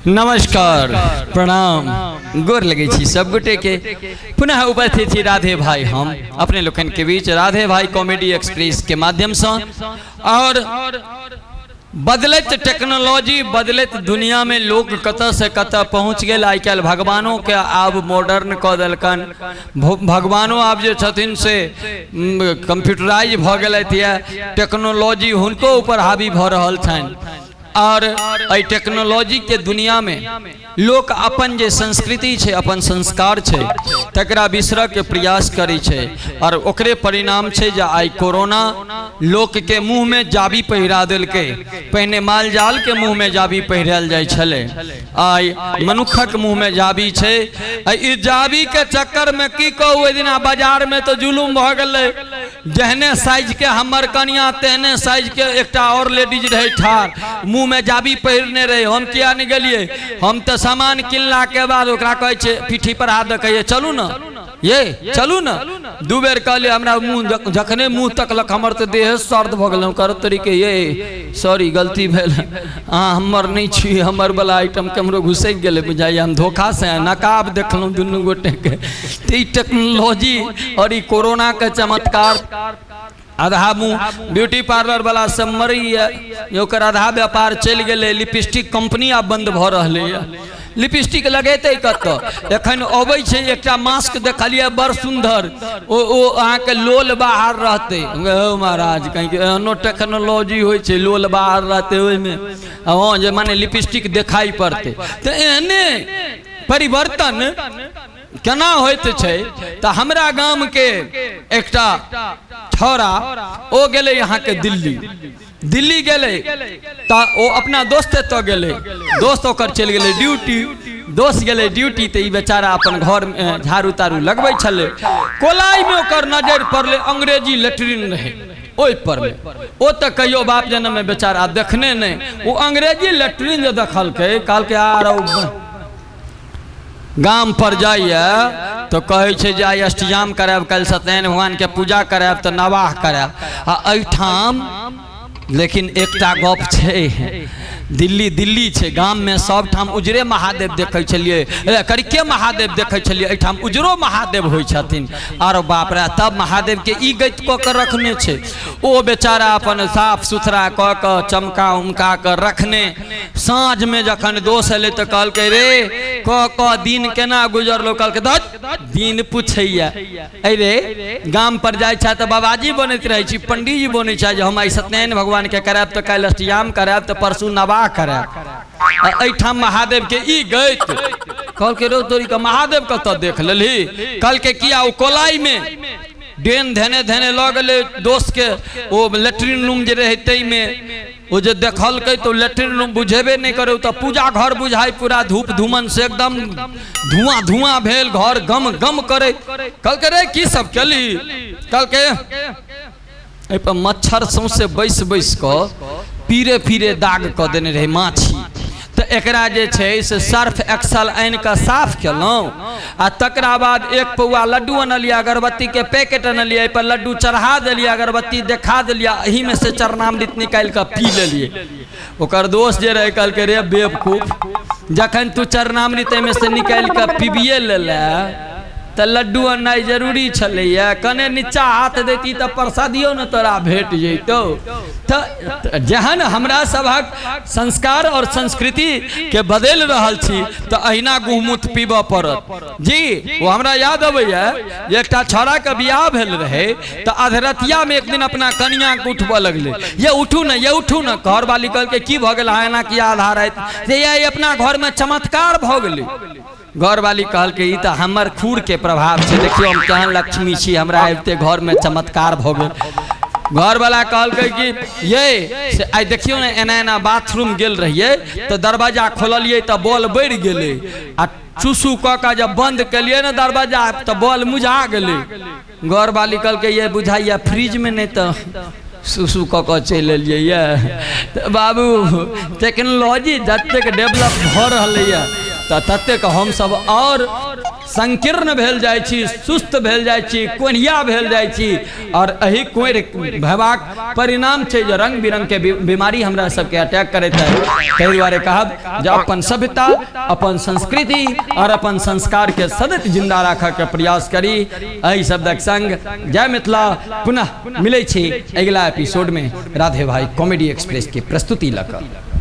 नमस्कार प्रणाम गोर लगे छी सब गोटे के पुनः उपस्थित छी राधे भाई हम अपने लोकन के बीच राधे भाई कॉमेडी एक्सप्रेस के माध्यम से और बदलत टेक्नोलॉजी बदलत दुनिया में लोग कत से कत पहुँच गए। आई कल भगवानों के आब मॉडर्न क देलकन, भगवानों आब जे छथिन से कंप्यूटराइज भ गेल, टेक्नोलॉजी हुनको ऊपर हावी भ रहल छनि और टेक्नोलॉजी के दुनिया में लोग अपन जे संस्कृति छे अपन संस्कार छे तकरा बिसर के प्रयास करी छे और ओकरे परिणाम छे जे आई कोरोना लोक के मुंह में जाबी पहिरा देलके। पहने माल जाल के मुंह में जाबी पहिराल जाय छले, आई मनुखक मुंह में जाबी छे। ई जाबी के चक्कर में की कहू, ओइ दिन बाजार में तो जुलूम भ गेलै। जहने साइज के हमर कनिया तेहने साइज के एकटा और लेडीज रहे ठार, मुंह में जाबी पहिरने रहे। हम किया नहीं गेलिए, हम तो सामान किनला के बाद ओकरा कहै छे पीठी पर हाथ दे कहिए चलू ना ये चलू ना। दू बेर कहलिए हमरा मुंह जखने मुंह तकलक हमर तो देह सर्द भ गेल। कर तरीके ये सॉरी गलती भेल, हाँ हमर नहीं छी, हमर वाला आइटम के हमरो घुसैक गेलै बुझाइए। हम धोखा से नकाब देखलहुँ दुनू गोटे के। तो टेक्नोलॉजी और ई कोरोना के चमत्कार, आधा मुँह ब्यूटी पार्लर वाला सब मरी है, ओकर आधा व्यापार चल गए। लिपस्टिक कंपनी आब बंद भ रही है, लिपस्टिक लगेते कत। एखन अबै छै एकटा मास्क देखलिए बड़ सुंदर, ओ अहाँ के लोल बाहर रहते। महाराज कहीं के एहनो टेक्नोलॉजी होइ छै, लोल बाहर रहते ओहि में, हाँ जे माने लिपस्टिक दिखाई पड़ते। तो एहने परिवर्तन केना होइत छै। तो हमरा गाम के एकटा छौरा ओ गेले यहाँ के दिल्ली गेले, तो ओ अपना दोस्त तो गेले, दोस्त ओकर चल गेले ड्यूटी, दोस्त गेले ड्यूटी। तो ई बेचारा अपन घर में झाड़ू तारू लगबै छले, कोलाई में ओकर नजर पड़ले अंग्रेजी लेटरिन रहे ओइ पर में। ओ तो कहियो बाप जन्म में बेचारा देखने नहीं, वो अंग्रेजी लेटरिन जो देखलकै कहलकै आर गाम पर जाइए तो कहे छे जे आई अष्टयाम कराब, कल सत्यनारायण भगवान के पूजा कराब तो नवाह कराब। एठाम लेकिन एकटा गप छे, दिल्ली छे, गाम में सब ठाम उजरे महादेव देखे छलिए, करिके महादेव देखे छलिए, एठाम उजरो महादेव होइ छथिन। और बाप रे तब महादेव के ई गति क के रखने छे। ओ बेचारा अपन साफ सुथरा क के चमका उमका के रखने। साँझ में जखन दोस्त एले तो कहलकै रे क दिन केना गुजरलो, कहलकै दिन पूछैया। अरे गाम पर जाय छा तो बाबाजी बनैत रहे छी, पंडित जी बनै छा जे हम आई सत्यनारायण भगवान के कराब तो काल्हि अष्टयाम कराब तो परसू नवाह कराब। एठाम महादेव के ई गइत कहलकै रो तोरी का महादेव कत देख लेली। कहलकै किया ओ कोलाई में डेन धने धने लग गए दोस्त के, वो लेटरिन रूम जे रहे तई में वो जो देखलकै तो लेटरिन रूम बुझेबे नहीं करे, तो पूजा घर बुझाई पूरा धूप धूमन से एकदम धुआं धुआं भेल, घर गम गम करे। कहलकै रे की सब केली, कहलकै ए पर मच्छर सौंसे बैस क पीरे पीरे दाग क देने रहे माछी। तो एकरा जे छे से सर्फ एक्सल आन के साफ केलौं आ तकरा बाद एक पौआ लड्डू अनलिए, अगरबत्ती के पैकेट अनलिए, पर लड्डू चढ़ा दिलिए, अगरबत्ती देखा दिलिए, एही में से चरणामृत निकाल के पी लेलिए। ओकर दोस्त जे रहे कहलकै रे बेवकूफ, जखन तू चरणामृत में से निकाल के पीबिए ले तो लड्डू अन्नाई जरूरी छलैया, कने नीचा हाथ देती तो प्रसादियो न तोरा भेट जैतो। तो जहन हमरा सबक संस्कार और संस्कृति के बदल रहल छी तो अहिना गुहमूत पीब पड़त जी। वो हमरा याद अबैया एकटा छौड़ा के बियाह भेल रहे, तो अधरतिया में एक दिन अपना कनिया के उठबऽ लगले, ये उठू न ये उठू न। घर वाली कहलकै की भ गेल, एना किया आधा रात, ये अपना घर में चमत्कार भ गेलै। घर वाली कहल के ई तो हमर खूर के प्रभाव से, देखियो हम केहन लक्ष्मी छी, हमरा आबते घर में चमत्कार भ गेल। घर वाला कहल के कि ये से आई देखियो ने एना एना बाथरूम गेल रहिए तो दरवाजा खोललिए तो बॉल बढ़ गेले, आ चूसू क के जब बंद कलिए ना दरवाजा तो बॉल मुझा गेले। घर वाली कहल के ये बुझाइया फ्रिज में नहीं तो सुसु क के चल एलिए। बाबू टेक्नोलॉजी जतेक डेवलप भ रहलै तऽ ततेक हम सब और संकीर्ण भेल जाइ छी, सुस्त भेल जाइ छी, कोनिया भेल जाइ छी और एही कोढ़ भेबाक परिणाम छै जे रंग बिरंग के बीमारी हमरा सबके अटैक करैत है। ताहि दुआरे कहब जे अपन सभ्यता, अपन संस्कृति और अपन संस्कार के सदैव जिंदा राखऽ के प्रयास करी। एहि शब्दक संग जय मिथिला। पुनः मिलै छी अगिला एपिसोड में राधे भाई कॉमेडी एक्सप्रेस की प्रस्तुति लऽ कऽ।